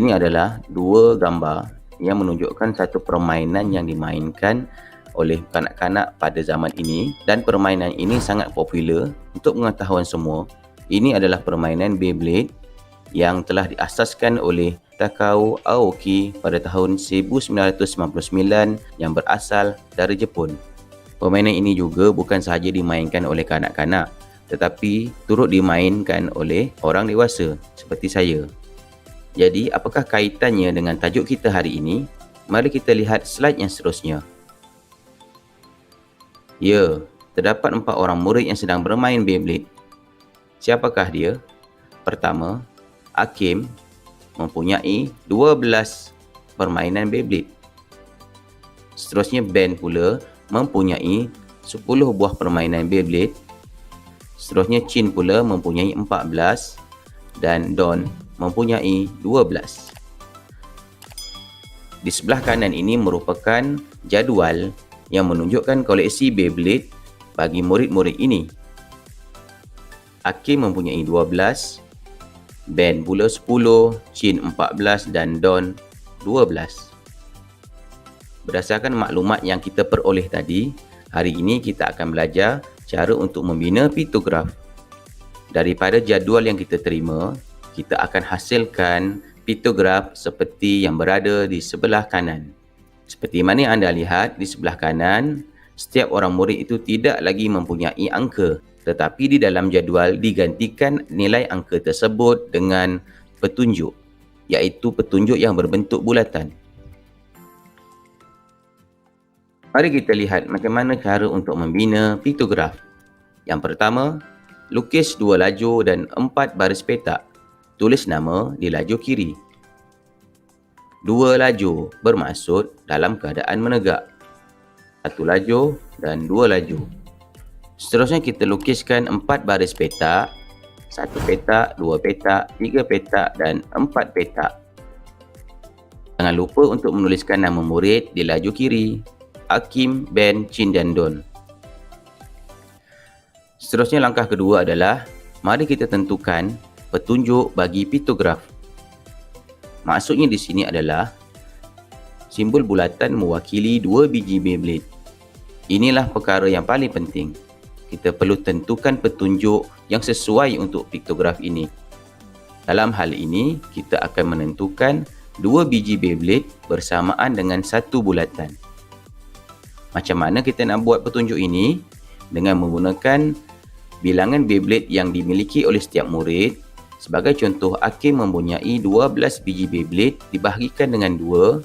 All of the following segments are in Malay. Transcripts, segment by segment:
Ini adalah dua gambar yang menunjukkan satu permainan yang dimainkan oleh kanak-kanak pada zaman ini, dan permainan ini sangat popular. Untuk pengetahuan semua, ini adalah permainan Beyblade yang telah diasaskan oleh Takao Aoki pada tahun 1999 yang berasal dari Jepun. Permainan ini juga bukan sahaja dimainkan oleh kanak-kanak, tetapi turut dimainkan oleh orang dewasa seperti saya. Jadi, apakah kaitannya dengan tajuk kita hari ini? Mari kita lihat slide yang seterusnya. Ya, terdapat 4 orang murid yang sedang bermain Beyblade. Siapakah dia? Pertama, Hakim mempunyai 12 permainan Beyblade. Seterusnya, Ben pula mempunyai 10 buah permainan Beyblade. Seterusnya, Chin pula mempunyai 14 dan Don mempunyai 12. Di sebelah kanan ini merupakan jadual yang menunjukkan koleksi Beyblade bagi murid-murid ini. Hakim mempunyai 12, Ben pula 10, Chin 14 dan Don 12. Berdasarkan maklumat yang kita peroleh tadi, hari ini kita akan belajar cara untuk membina piktograf. Daripada jadual yang kita terima, kita akan hasilkan piktograf seperti yang berada di sebelah kanan. Seperti mana yang anda lihat di sebelah kanan, setiap orang murid itu tidak lagi mempunyai angka, tetapi di dalam jadual digantikan nilai angka tersebut dengan petunjuk, iaitu petunjuk yang berbentuk bulatan. Mari kita lihat macam mana cara untuk membina piktograf. Yang pertama, lukis 2 lajur dan 4 baris petak. Tulis nama di lajur kiri. 2 lajur bermaksud dalam keadaan menegak. 1 lajur dan 2 lajur. Seterusnya kita lukiskan 4 baris petak. 1 petak, 2 petak, 3 petak dan 4 petak. Jangan lupa untuk menuliskan nama murid di lajur kiri. Hakim, Ben, Chin dan Don. Seterusnya langkah kedua adalah, mari kita tentukan petunjuk bagi piktograf. Maksudnya di sini adalah simbol bulatan mewakili 2 biji Beyblade. Inilah perkara yang paling penting. Kita perlu tentukan petunjuk yang sesuai untuk piktograf ini. Dalam hal ini, kita akan menentukan 2 biji Beyblade bersamaan dengan 1 bulatan. Macam mana kita nak buat petunjuk ini? Dengan menggunakan bilangan Beyblade yang dimiliki oleh setiap murid. Sebagai contoh, Hakim mempunyai 12 biji Beyblade dibahagikan dengan 2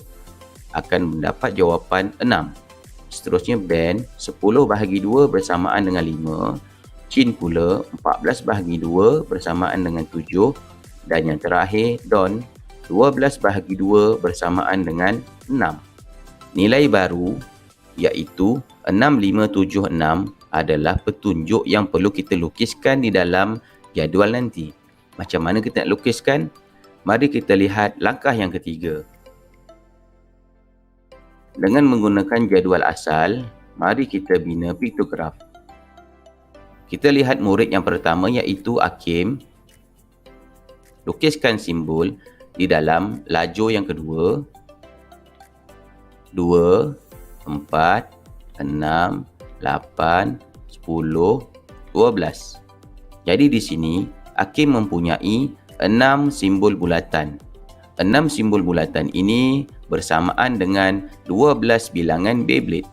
akan mendapat jawapan 6. Seterusnya Ben 10 bahagi 2 bersamaan dengan 5. Chin pula 14 bahagi 2 bersamaan dengan 7. Dan yang terakhir Don 12 bahagi 2 bersamaan dengan 6. Nilai baru iaitu 6576 adalah petunjuk yang perlu kita lukiskan di dalam jadual nanti. Macam mana kita nak lukiskan? Mari kita lihat langkah yang ketiga. Dengan menggunakan jadual asal, mari kita bina piktograf. Kita lihat murid yang pertama iaitu Hakim. Lukiskan simbol di dalam lajur yang kedua. 2, 4, 6, 8, 10, 12. Jadi di sini Hakim mempunyai 6 simbol bulatan. 6 simbol bulatan ini bersamaan dengan 12 bilangan Beyblade.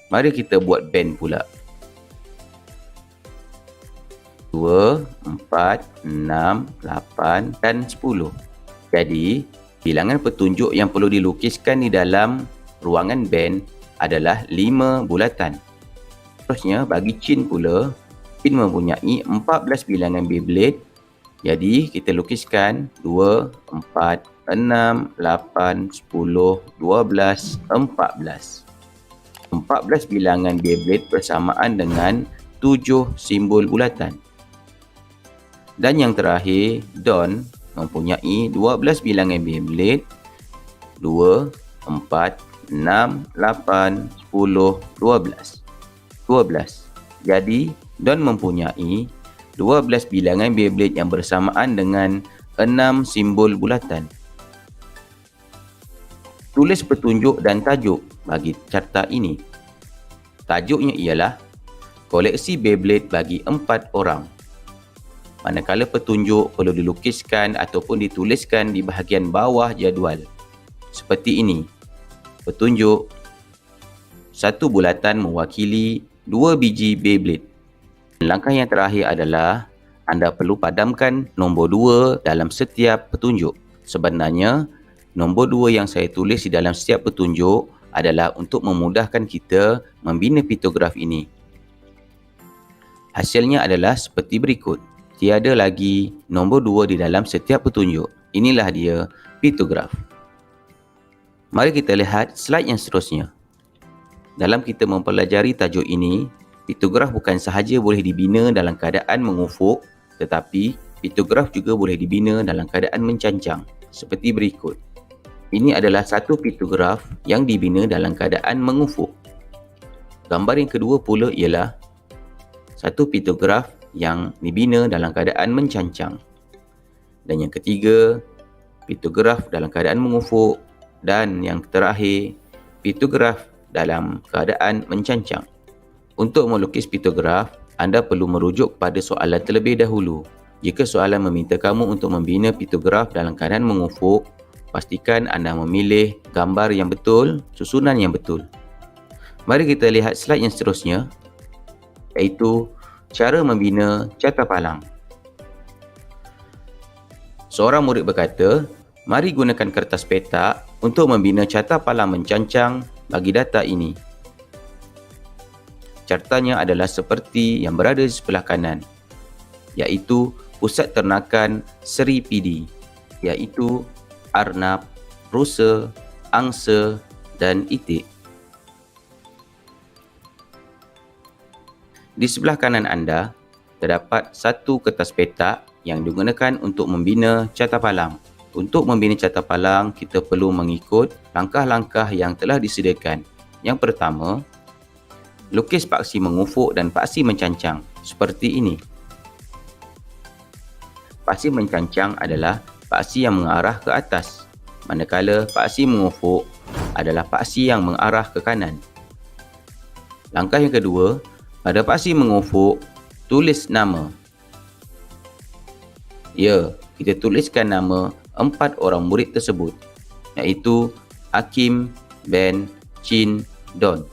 Mari kita buat Ben pula. 2, 4, 6, 8 dan 10. Jadi, bilangan petunjuk yang perlu dilukiskan di dalam ruangan Ben adalah 5 bulatan. Seterusnya, bagi Chin pula, Chin mempunyai 14 bilangan Beyblade. Jadi, kita lukiskan 2, 4, 6, 8, 10, 12, 14. 14 bilangan Beyblade bersamaan dengan 7 simbol bulatan. Dan yang terakhir, Don mempunyai 12 bilangan Beyblade. 2, 4, 6, 8, 10, 12. 12. Jadi, Don mempunyai 12 bilangan Beyblade yang bersamaan dengan 6 simbol bulatan. Tulis petunjuk dan tajuk bagi carta ini. Tajuknya ialah koleksi Beyblade bagi 4 orang. Manakala petunjuk perlu dilukiskan ataupun dituliskan di bahagian bawah jadual. Seperti ini. Petunjuk, satu bulatan mewakili 2 biji Beyblade. Langkah yang terakhir adalah anda perlu padamkan nombor 2 dalam setiap petunjuk. Sebenarnya, nombor 2 yang saya tulis di dalam setiap petunjuk adalah untuk memudahkan kita membina pitograf ini. Hasilnya adalah seperti berikut. Tiada lagi nombor 2 di dalam setiap petunjuk. Inilah dia pitograf. Mari kita lihat slide yang seterusnya. Dalam kita mempelajari tajuk ini, pitograf bukan sahaja boleh dibina dalam keadaan mengufuk, tetapi pitograf juga boleh dibina dalam keadaan mencancang, seperti berikut. Ini adalah satu pitograf yang dibina dalam keadaan mengufuk. Gambar yang kedua pula ialah satu pitograf yang dibina dalam keadaan mencancang. Dan yang ketiga, pitograf dalam keadaan mengufuk. Dan yang terakhir, pitograf dalam keadaan mencancang. Untuk melukis pitograf, anda perlu merujuk kepada soalan terlebih dahulu. Jika soalan meminta kamu untuk membina pitograf dalam keadaan mengufuk, pastikan anda memilih gambar yang betul, susunan yang betul. Mari kita lihat slide yang seterusnya, iaitu cara membina carta palang. Seorang murid berkata, mari gunakan kertas petak untuk membina carta palang mencancang bagi data ini. Cartanya adalah seperti yang berada di sebelah kanan, iaitu pusat ternakan Seri PD, iaitu arnab, rusa, angsa dan itik. Di sebelah kanan anda, terdapat satu kertas petak yang digunakan untuk membina carta palang. Untuk membina carta palang, kita perlu mengikut langkah-langkah yang telah disediakan. Yang pertama, lukis paksi mengufuk dan paksi mencancang, seperti ini. Paksi mencancang adalah paksi yang mengarah ke atas, manakala paksi mengufuk adalah paksi yang mengarah ke kanan. Langkah yang kedua, pada paksi mengufuk, tulis nama. Ya, kita tuliskan nama 4 orang murid tersebut, iaitu Hakim, Ben, Chin, Don.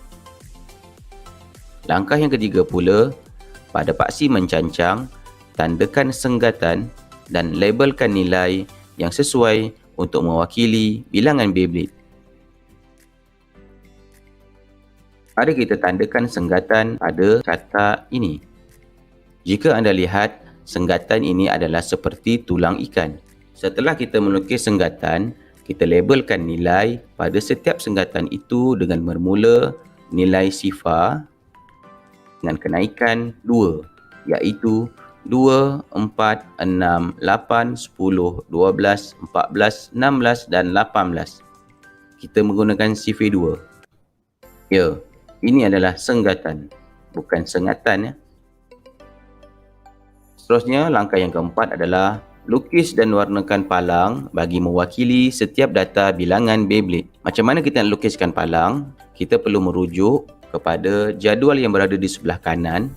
Langkah yang ketiga pula, pada paksi mencancang, tandakan senggatan dan labelkan nilai yang sesuai untuk mewakili bilangan Beyblade. Mari kita tandakan senggatan pada carta ini. Jika anda lihat, senggatan ini adalah seperti tulang ikan. Setelah kita melukis senggatan, kita labelkan nilai pada setiap senggatan itu dengan bermula nilai sifar dengan kenaikan 2, iaitu 2, 4, 6, 8, 10, 12, 14, 16 dan 18. Kita menggunakan sifar 2. Ya, ini adalah senggatan, bukan sengatan. Seterusnya, langkah yang keempat adalah lukis dan warnakan palang bagi mewakili setiap data bilangan Beyblade. Macam mana kita nak lukiskan palang? Kita perlu merujuk kepada jadual yang berada di sebelah kanan.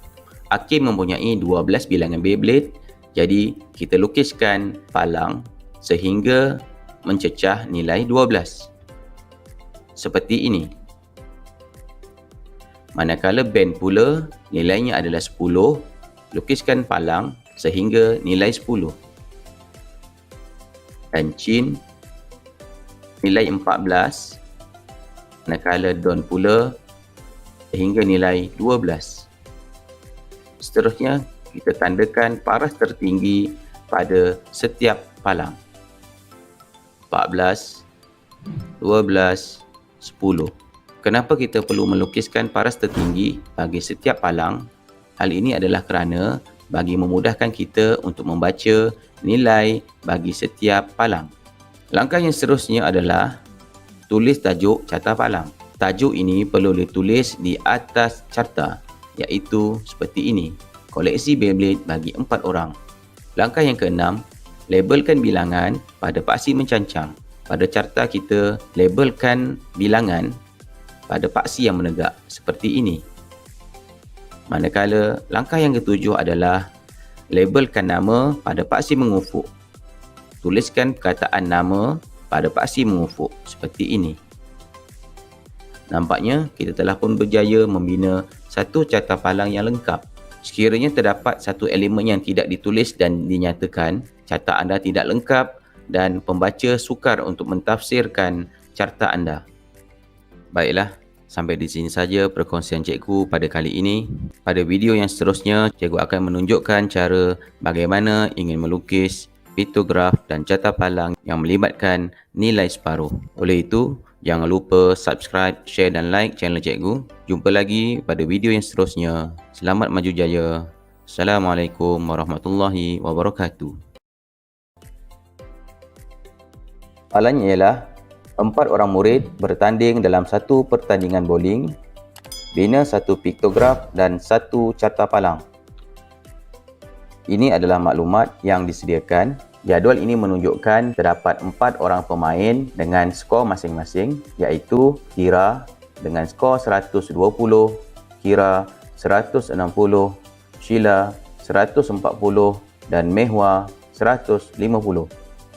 Hakim mempunyai 12 bilangan Beyblade. Jadi, kita lukiskan palang sehingga mencecah nilai 12. Seperti ini. Manakala Ben pula, nilainya adalah 10. Lukiskan palang sehingga nilai 10. Dan Chin, nilai 14. Manakala Don pula, sehingga nilai 12. Seterusnya, kita tandakan paras tertinggi pada setiap palang. 14, 12, 10. Kenapa kita perlu melukiskan paras tertinggi bagi setiap palang? Hal ini adalah kerana bagi memudahkan kita untuk membaca nilai bagi setiap palang. Langkah yang seterusnya adalah tulis tajuk carta palang. Tajuk ini perlu ditulis di atas carta, iaitu seperti ini. Koleksi Beyblade bagi 4 orang. Langkah yang keenam, Labelkan bilangan pada paksi mencancang. Pada carta kita labelkan bilangan pada paksi yang menegak seperti ini. Manakala langkah yang ketujuh adalah labelkan nama pada paksi mengufuk. Tuliskan perkataan nama pada paksi mengufuk seperti ini. Nampaknya kita telah pun berjaya membina satu carta palang yang lengkap. Sekiranya terdapat satu elemen yang tidak ditulis dan dinyatakan, carta anda tidak lengkap dan pembaca sukar untuk mentafsirkan carta anda. Baiklah, sampai di sini saja perkongsian cikgu pada kali ini. Pada video yang seterusnya, cikgu akan menunjukkan cara bagaimana ingin melukis piktograf dan carta palang yang melibatkan nilai separuh. Oleh itu, jangan lupa subscribe, share dan like channel cikgu. Jumpa lagi pada video yang seterusnya. Selamat maju jaya. Assalamualaikum warahmatullahi wabarakatuh. Soalannya ialah 4 orang murid bertanding dalam satu pertandingan bowling, bina satu piktograf dan satu carta palang. Ini adalah maklumat yang disediakan. Jadual ini menunjukkan terdapat 4 orang pemain dengan skor masing-masing, iaitu Kira dengan skor 120, Kira 160, Sheila 140 dan Mehwa 150.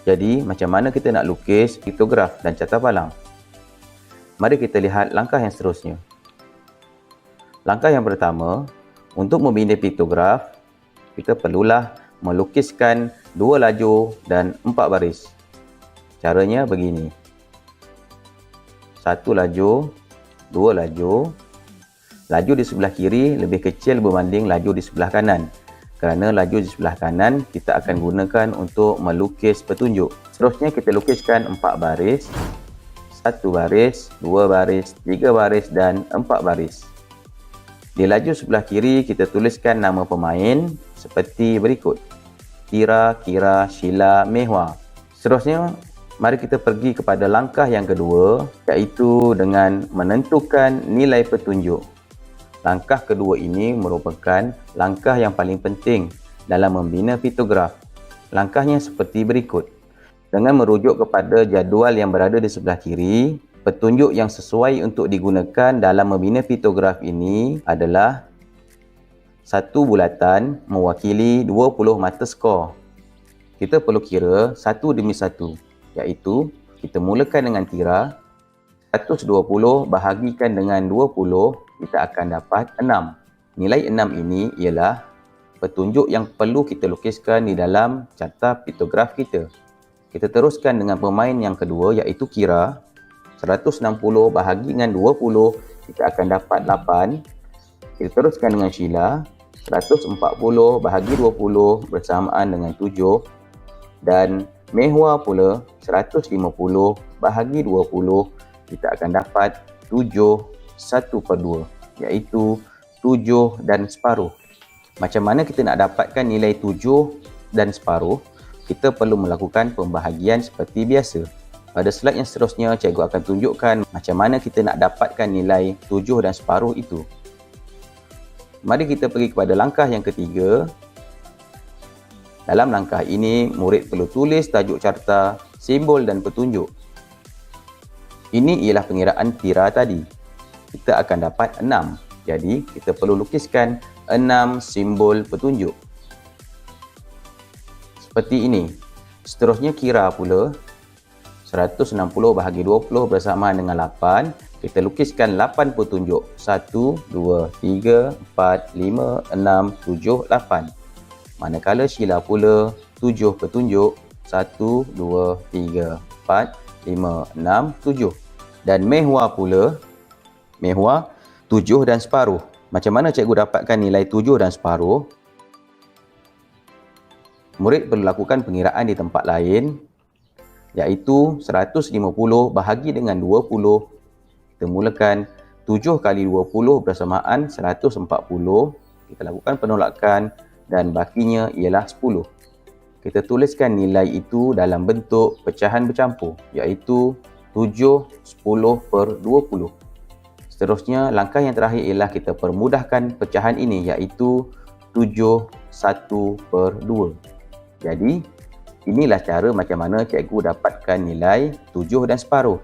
Jadi, macam mana kita nak lukis piktograf dan carta palang? Mari kita lihat langkah yang seterusnya. Langkah yang pertama, untuk membina piktograf, kita perlulah melukiskan 2 lajur dan 4 baris. Caranya begini. 1 lajur, 2 lajur. Lajur di sebelah kiri lebih kecil berbanding lajur di sebelah kanan. Kerana lajur di sebelah kanan kita akan gunakan untuk melukis petunjuk. Seterusnya kita lukiskan 4 baris. 1 baris, 2 baris, 3 baris dan 4 baris. Di lajur sebelah kiri kita tuliskan nama pemain seperti berikut. Kira, Sheila, Mehwa. Seterusnya, mari kita pergi kepada langkah yang kedua, iaitu dengan menentukan nilai petunjuk. Langkah kedua ini merupakan langkah yang paling penting dalam membina piktograf. Langkahnya seperti berikut. Dengan merujuk kepada jadual yang berada di sebelah kiri, petunjuk yang sesuai untuk digunakan dalam membina piktograf ini adalah satu bulatan mewakili 20 mata skor. Kita perlu kira satu demi satu, iaitu kita mulakan dengan kira 120 bahagikan dengan 20, kita akan dapat 6. Nilai 6 ini ialah petunjuk yang perlu kita lukiskan di dalam carta piktograf kita. Kita teruskan dengan pemain yang kedua, iaitu Kira. 160 bahagi dengan 20, kita akan dapat 8. Kita teruskan dengan Sheila. 140 bahagi 20 bersamaan dengan 7. Dan Mehwa pula 150 bahagi 20, kita akan dapat 7 1/2, iaitu 7 dan separuh. Macam mana kita nak dapatkan nilai 7 dan separuh? Kita perlu melakukan pembahagian seperti biasa. Pada slide yang seterusnya, cikgu akan tunjukkan macam mana kita nak dapatkan nilai 7 dan separuh itu. Mari kita pergi kepada langkah yang ketiga. Dalam langkah ini, murid perlu tulis tajuk carta, simbol dan petunjuk. Ini ialah pengiraan Kira tadi. Kita akan dapat 6. Jadi, kita perlu lukiskan 6 simbol petunjuk. Seperti ini. Seterusnya Kira pula. 160 bahagi 20 bersamaan dengan 8. Kita lukiskan 8 petunjuk. 1, 2, 3, 4, 5, 6, 7, 8. Manakala Sheila pula 7 petunjuk. 1, 2, 3, 4, 5, 6, 7. Dan Mehwa pula, Mehwa 7 dan separuh. Macam mana cikgu dapatkan nilai 7 dan separuh? Murid perlu lakukan pengiraan di tempat lain, iaitu 150 bahagi dengan 20. Kita mulakan 7 kali 20 bersamaan 140. Kita lakukan penolakan dan bakinya ialah 10. Kita tuliskan nilai itu dalam bentuk pecahan bercampur, iaitu 7, 10 per 20. Seterusnya, langkah yang terakhir ialah kita permudahkan pecahan ini, iaitu 7, 1 per 2. Jadi, Inilah cara macam mana cikgu dapatkan nilai 7 dan separuh.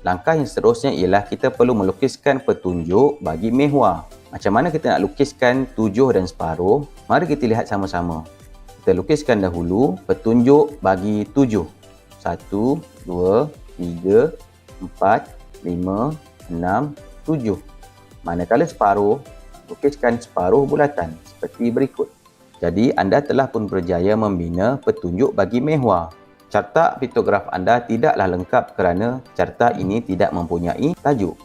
Langkah yang seterusnya ialah kita perlu melukiskan petunjuk bagi mehwar. Macam mana kita nak lukiskan 7 dan separuh? Mari kita lihat sama-sama. Kita lukiskan dahulu petunjuk bagi 7. 1, 2, 3, 4, 5, 6, 7. Manakala separuh, lukiskan separuh bulatan seperti berikut. Jadi anda telah pun berjaya membina petunjuk bagi mehwar. Carta piktograf anda tidaklah lengkap kerana carta ini tidak mempunyai tajuk.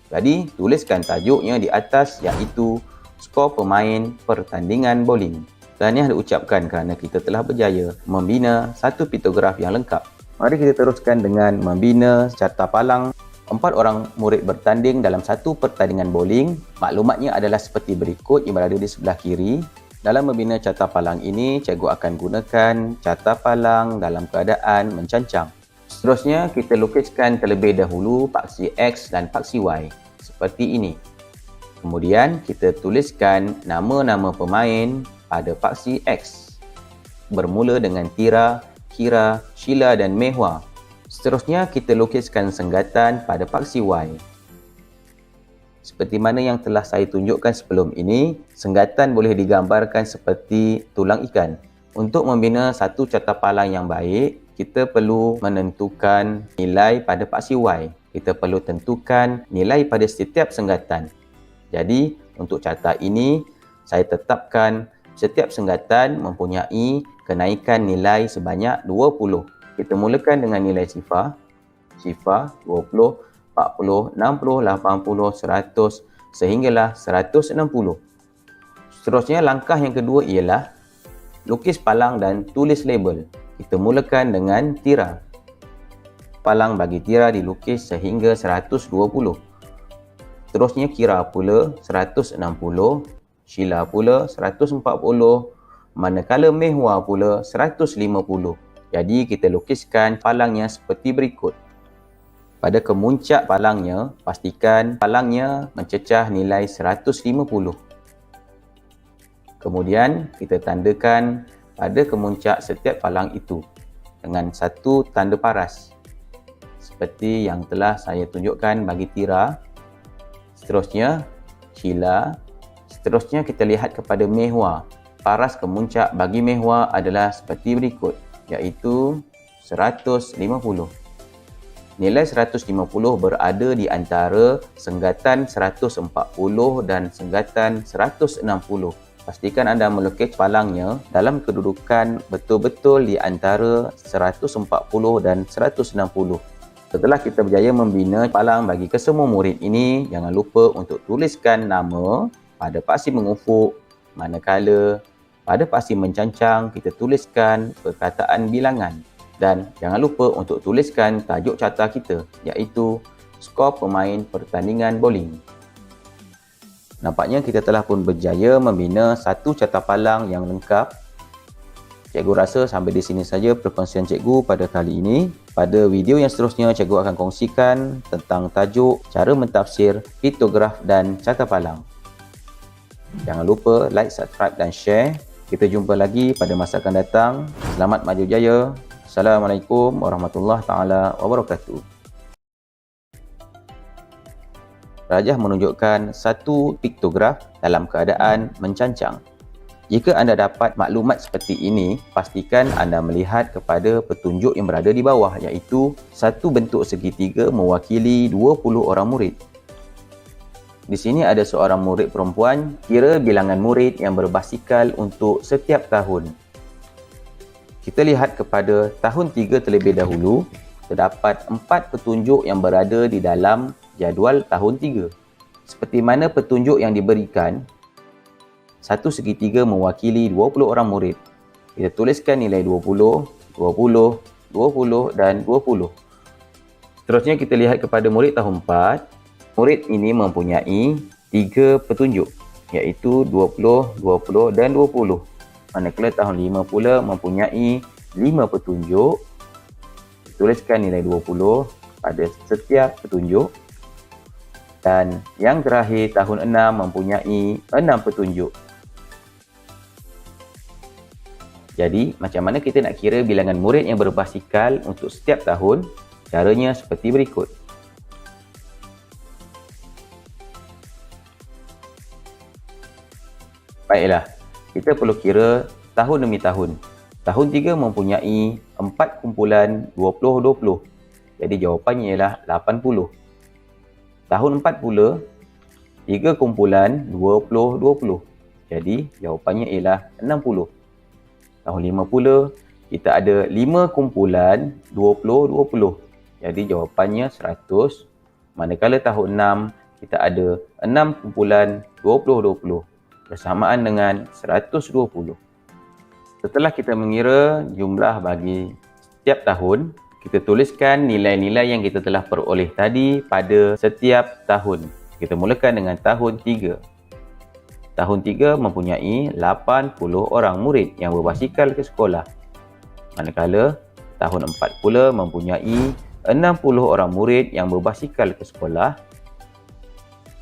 Jadi tuliskan tajuknya di atas, iaitu skor pemain pertandingan bowling. Tahniah diucapkan kerana kita telah berjaya membina satu piktograf yang lengkap. Mari kita teruskan dengan membina carta palang. 4 orang murid bertanding dalam satu pertandingan bowling. Maklumatnya adalah seperti berikut yang berada di sebelah kiri. Dalam membina carta palang ini, cikgu akan gunakan carta palang dalam keadaan mencancang. Seterusnya, kita lukiskan terlebih dahulu paksi X dan paksi Y seperti ini. Kemudian, kita tuliskan nama-nama pemain pada paksi X bermula dengan Tira, Kira, Sheila dan mehwar. Seterusnya, kita lukiskan senggatan pada paksi Y. Seperti mana yang telah saya tunjukkan sebelum ini, senggatan boleh digambarkan seperti tulang ikan. Untuk membina satu carta palang yang baik, kita perlu menentukan nilai pada paksi Y. Kita perlu tentukan nilai pada setiap senggatan. Jadi, untuk carta ini, saya tetapkan setiap senggatan mempunyai kenaikan nilai sebanyak 20. Kita mulakan dengan nilai sifar. Sifar 20, 40, 60, 80, 100 sehinggalah 160. Seterusnya langkah yang kedua ialah lukis palang dan tulis label. Kita mulakan dengan Tira. Palang bagi Tira dilukis sehingga 120. Seterusnya Kira pula 160, Sheila pula 140, manakala mehwar pula 150. Jadi kita lukiskan palangnya seperti berikut. Pada kemuncak palangnya, pastikan palangnya mencecah nilai 150. Kemudian, kita tandakan pada kemuncak setiap palang itu dengan satu tanda paras. Seperti yang telah saya tunjukkan bagi Tira. Seterusnya, Sheila. Seterusnya, kita lihat kepada mehwar. Paras kemuncak bagi mehwar adalah seperti berikut, iaitu 150. Nilai 150 berada di antara senggatan 140 dan senggatan 160. Pastikan anda melukis palangnya dalam kedudukan betul-betul di antara 140 dan 160. Setelah kita berjaya membina palang bagi kesemua murid ini, jangan lupa untuk tuliskan nama pada paksi mengufuk, manakala pada paksi mencancang kita tuliskan perkataan bilangan. Dan jangan lupa untuk tuliskan tajuk carta kita, iaitu skor pemain pertandingan bowling. Nampaknya kita telah pun berjaya membina satu carta palang yang lengkap. Cikgu rasa sampai di sini saja perkongsian cikgu pada kali ini. Pada video yang seterusnya, cikgu akan kongsikan tentang tajuk, cara mentafsir, piktograf dan carta palang. Jangan lupa like, subscribe dan share. Kita jumpa lagi pada masa akan datang. Selamat maju jaya. Assalamualaikum warahmatullahi taala wabarakatuh. Rajah menunjukkan satu piktograf dalam keadaan mencancang. Jika anda dapat maklumat seperti ini, pastikan anda melihat kepada petunjuk yang berada di bawah, iaitu satu bentuk segitiga mewakili 20 orang murid. Di sini ada seorang murid perempuan, kira bilangan murid yang berbasikal untuk setiap tahun. Kita lihat kepada tahun 3 terlebih dahulu, terdapat 4 petunjuk yang berada di dalam jadual tahun 3. Seperti mana petunjuk yang diberikan, satu segitiga mewakili 20 orang murid. Kita tuliskan nilai 20, 20, 20 dan 20. Seterusnya kita lihat kepada murid tahun 4. Murid ini mempunyai 3 petunjuk, iaitu 20, 20 dan 20. Manakala tahun 5 pula mempunyai 5 petunjuk. Tuliskan nilai 20 pada setiap petunjuk. Dan yang terakhir tahun 6 mempunyai 6 petunjuk. Jadi, macam mana kita nak kira bilangan murid yang berbasikal untuk setiap tahun? Caranya seperti berikut. Baiklah, kita perlu kira tahun demi tahun. Tahun 3 mempunyai 4 kumpulan 20-20. Jadi jawapannya ialah 80. Tahun 4 pula, 3 kumpulan 20-20. Jadi jawapannya ialah 60. Tahun 5 pula, kita ada 5 kumpulan 20-20. Jadi jawapannya 100. Manakala tahun 6, kita ada 6 kumpulan 20-20. Bersamaan dengan 120. Setelah kita mengira jumlah bagi setiap tahun, kita tuliskan nilai-nilai yang kita telah peroleh tadi pada setiap tahun. Kita mulakan dengan tahun 3. Tahun 3 mempunyai 80 orang murid yang berbasikal ke sekolah. Manakala tahun 4 pula mempunyai 60 orang murid yang berbasikal ke sekolah.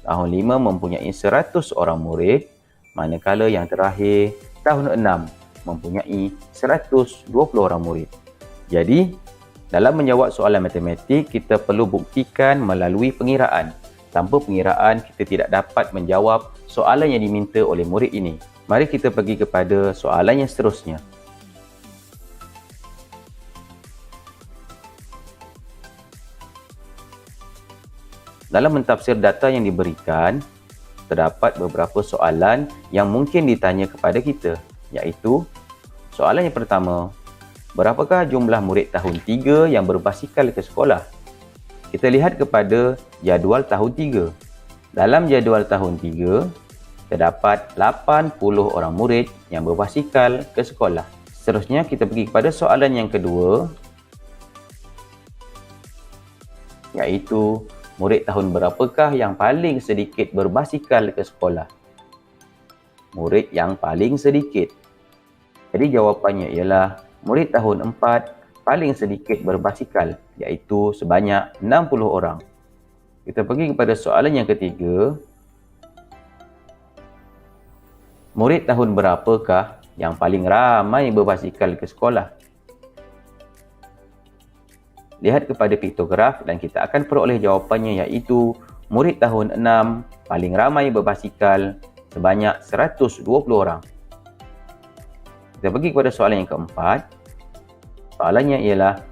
Tahun 5 mempunyai 100 orang murid. Manakala yang terakhir, tahun 6 mempunyai 120 orang murid. Jadi, dalam menjawab soalan matematik, kita perlu buktikan melalui pengiraan. Tanpa pengiraan, kita tidak dapat menjawab soalan yang diminta oleh murid ini. Mari kita pergi kepada soalan yang seterusnya. Dalam mentafsir data yang diberikan, terdapat beberapa soalan yang mungkin ditanya kepada kita, iaitu soalan yang pertama, berapakah jumlah murid tahun 3 yang berbasikal ke sekolah? Kita lihat kepada jadual tahun 3. Dalam jadual tahun 3, terdapat 80 orang murid yang berbasikal ke sekolah. Seterusnya kita pergi kepada soalan yang kedua, iaitu murid tahun berapakah yang paling sedikit berbasikal ke sekolah? Murid yang paling sedikit. Jadi jawapannya ialah murid tahun 4 paling sedikit berbasikal, iaitu sebanyak 60 orang. Kita pergi kepada soalan yang ketiga. Murid tahun berapakah yang paling ramai berbasikal ke sekolah? Lihat kepada piktograf dan kita akan peroleh jawapannya, iaitu murid tahun 6 paling ramai berbasikal sebanyak 120 orang. Kita pergi kepada soalan yang keempat. Soalannya ialah,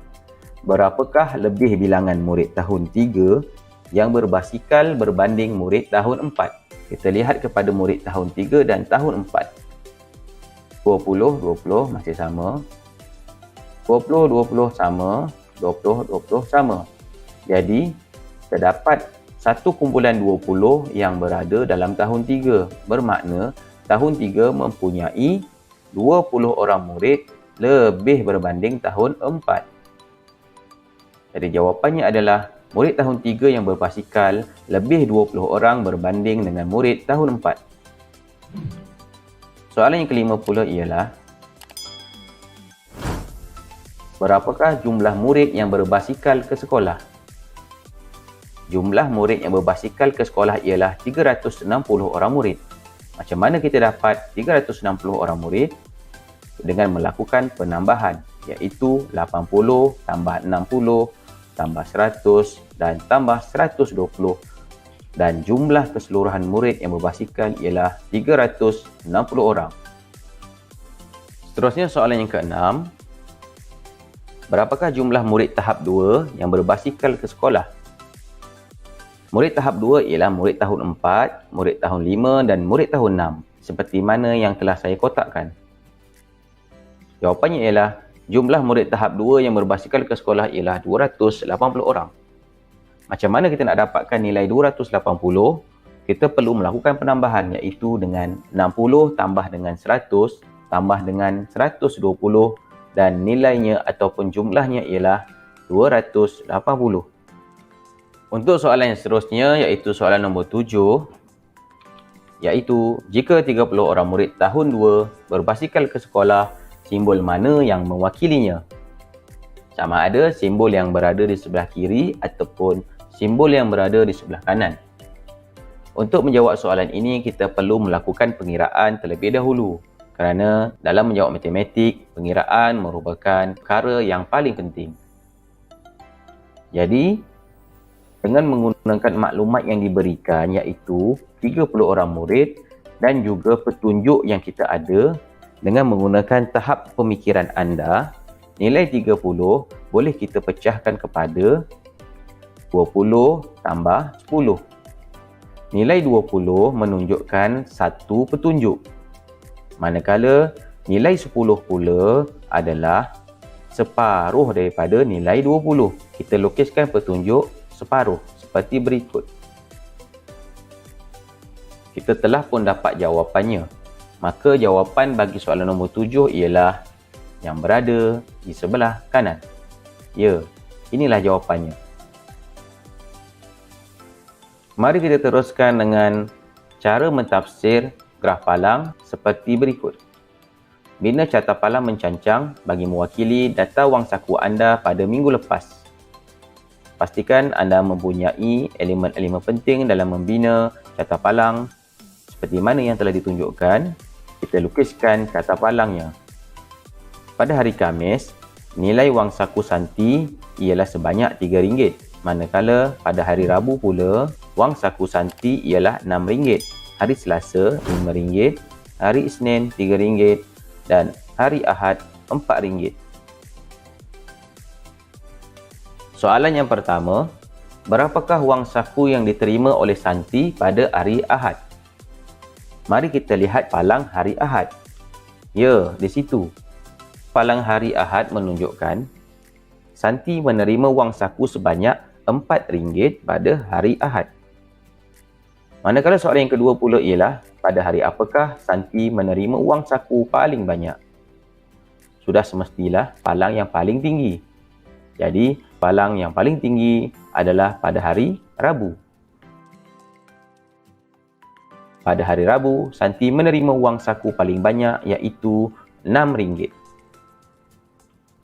berapakah lebih bilangan murid tahun 3 yang berbasikal berbanding murid tahun 4? Kita lihat kepada murid tahun 3 dan tahun 4. 20-20 masih sama. 20-20 sama. 20-20 sama. Jadi, terdapat satu kumpulan 20 yang berada dalam tahun 3. Bermakna, tahun 3 mempunyai 20 orang murid lebih berbanding tahun 4. Jadi, jawapannya adalah murid tahun 3 yang berbasikal lebih 20 orang berbanding dengan murid tahun 4. Soalan yang kelima pula ialah, berapakah jumlah murid yang berbasikal ke sekolah? Jumlah murid yang berbasikal ke sekolah ialah 360 orang murid. Macam mana kita dapat 360 orang murid? Dengan melakukan penambahan, iaitu 80 tambah 60 tambah 100 dan tambah 120. Dan jumlah keseluruhan murid yang berbasikal ialah 360 orang. Seterusnya soalan yang keenam. Berapakah jumlah murid tahap 2 yang berbasikal ke sekolah? Murid tahap 2 ialah murid tahun 4, murid tahun 5 dan murid tahun 6. Seperti mana yang telah saya kotakkan. Jawapannya ialah jumlah murid tahap 2 yang berbasikal ke sekolah ialah 280 orang. Macam mana kita nak dapatkan nilai 280? Kita perlu melakukan penambahan, iaitu dengan 60 tambah dengan 100 tambah dengan 120 dan nilainya ataupun jumlahnya ialah 280. Untuk soalan yang seterusnya, iaitu soalan nombor 7, iaitu jika 30 orang murid tahun 2 berbasikal ke sekolah, simbol mana yang mewakilinya? Sama ada simbol yang berada di sebelah kiri ataupun simbol yang berada di sebelah kanan. Untuk menjawab soalan ini, kita perlu melakukan pengiraan terlebih dahulu. Kerana dalam menjawab matematik, pengiraan merupakan perkara yang paling penting. Jadi, dengan menggunakan maklumat yang diberikan iaitu 30 orang murid dan juga petunjuk yang kita ada, dengan menggunakan tahap pemikiran anda, nilai 30 boleh kita pecahkan kepada 20 tambah 10. Nilai 20 menunjukkan satu petunjuk. Manakala nilai 10 pula adalah separuh daripada nilai 20. Kita lukiskan petunjuk separuh seperti berikut. Kita telah pun dapat jawapannya. Maka jawapan bagi soalan nombor 7 ialah yang berada di sebelah kanan. Ya, inilah jawapannya. Mari kita teruskan dengan cara mentafsir graf palang seperti berikut. Bina carta palang mencancang bagi mewakili data wang saku anda pada minggu lepas. Pastikan anda mempunyai elemen-elemen penting dalam membina carta palang seperti mana yang telah ditunjukkan. Kita lukiskan carta palangnya. Pada hari Khamis, nilai wang saku Santi ialah sebanyak RM3. Manakala pada hari Rabu pula, wang saku Santi ialah RM6. Hari Selasa, RM5. Hari Isnin, RM3. Dan hari Ahad, RM4. Soalan yang pertama, berapakah wang saku yang diterima oleh Santi pada hari Ahad? Mari kita lihat palang hari Ahad. Ya, di situ. Palang hari Ahad menunjukkan Santi menerima wang saku sebanyak RM4 pada hari Ahad. Manakala soalan yang kedua pula ialah pada hari apakah Santi menerima wang saku paling banyak? Sudah semestilah palang yang paling tinggi. Jadi, palang yang paling tinggi adalah pada hari Rabu. Pada hari Rabu, Santi menerima wang saku paling banyak iaitu RM6.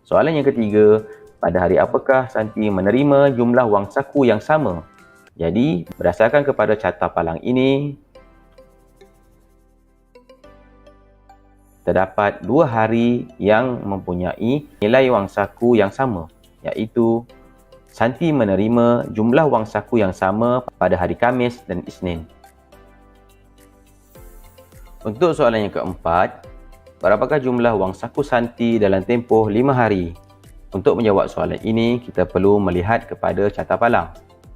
Soalan yang ketiga, pada hari apakah Santi menerima jumlah wang saku yang sama? Jadi, berdasarkan kepada carta palang ini, terdapat 2 hari yang mempunyai nilai wang saku yang sama, iaitu Santi menerima jumlah wang saku yang sama pada hari Khamis dan Isnin. Untuk soalan yang keempat, berapakah jumlah wang saku Santi dalam tempoh 5 hari? Untuk menjawab soalan ini, kita perlu melihat kepada carta palang.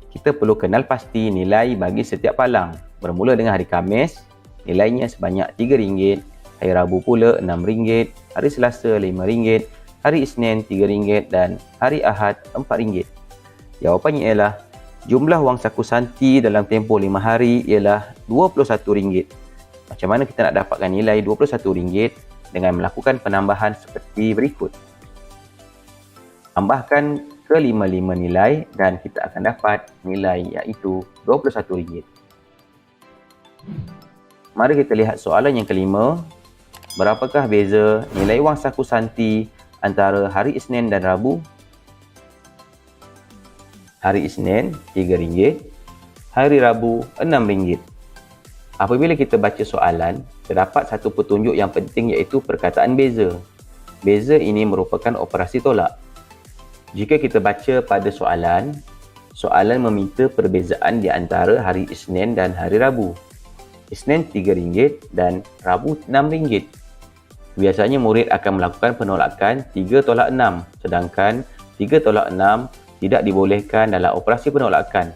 Kita perlu kenal pasti nilai bagi setiap palang. Bermula dengan hari Khamis, nilainya sebanyak RM3. Hari Rabu pula RM6. Hari Selasa RM5. Hari Isnin RM3 dan hari Ahad RM4. Jawapannya ialah jumlah wang saku Santi dalam tempoh 5 hari ialah RM21. Macam mana kita nak dapatkan nilai RM21 dengan melakukan penambahan seperti berikut. Tambahkan ke-5 nilai dan kita akan dapat nilai iaitu RM21. Mari kita lihat soalan yang kelima. Berapakah beza nilai wang saku Santi antara hari Isnin dan Rabu? Hari Isnin RM3, hari Rabu RM6. Apabila kita baca soalan, terdapat satu petunjuk yang penting iaitu perkataan beza. Beza ini merupakan operasi tolak. Jika kita baca pada soalan, soalan meminta perbezaan di antara hari Isnin dan hari Rabu. Isnin RM3 dan Rabu RM6. Biasanya murid akan melakukan penolakan 3 tolak 6, sedangkan 3 tolak 6 tidak dibolehkan dalam operasi penolakan.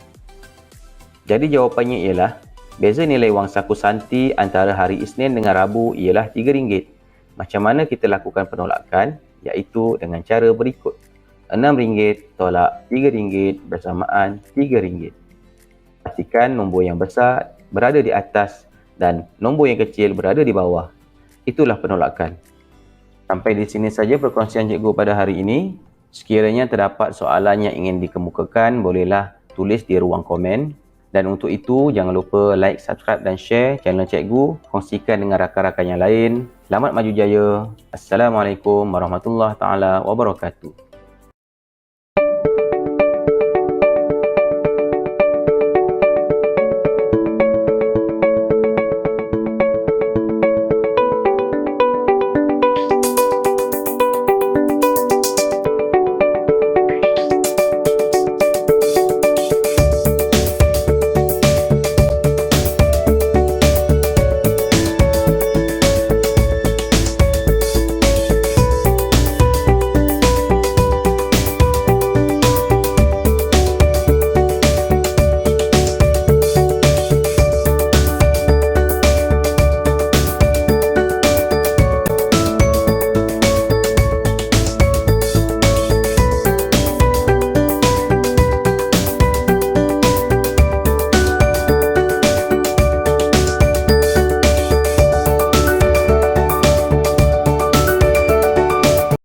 Jadi jawapannya ialah beza nilai wang saku Santi antara hari Isnin dengan Rabu ialah RM3. Macam mana kita lakukan penolakan? Iaitu dengan cara berikut. RM6 tolak RM3 bersamaan RM3. Pastikan nombor yang besar berada di atas dan nombor yang kecil berada di bawah. Itulah penolakan. Sampai di sini saja perkongsian cikgu pada hari ini. Sekiranya terdapat soalan yang ingin dikemukakan, bolehlah tulis di ruang komen. Dan untuk itu, jangan lupa like, subscribe dan share channel cikgu. Kongsikan dengan rakan-rakan yang lain. Selamat maju jaya. Assalamualaikum warahmatullahi taala wabarakatuh.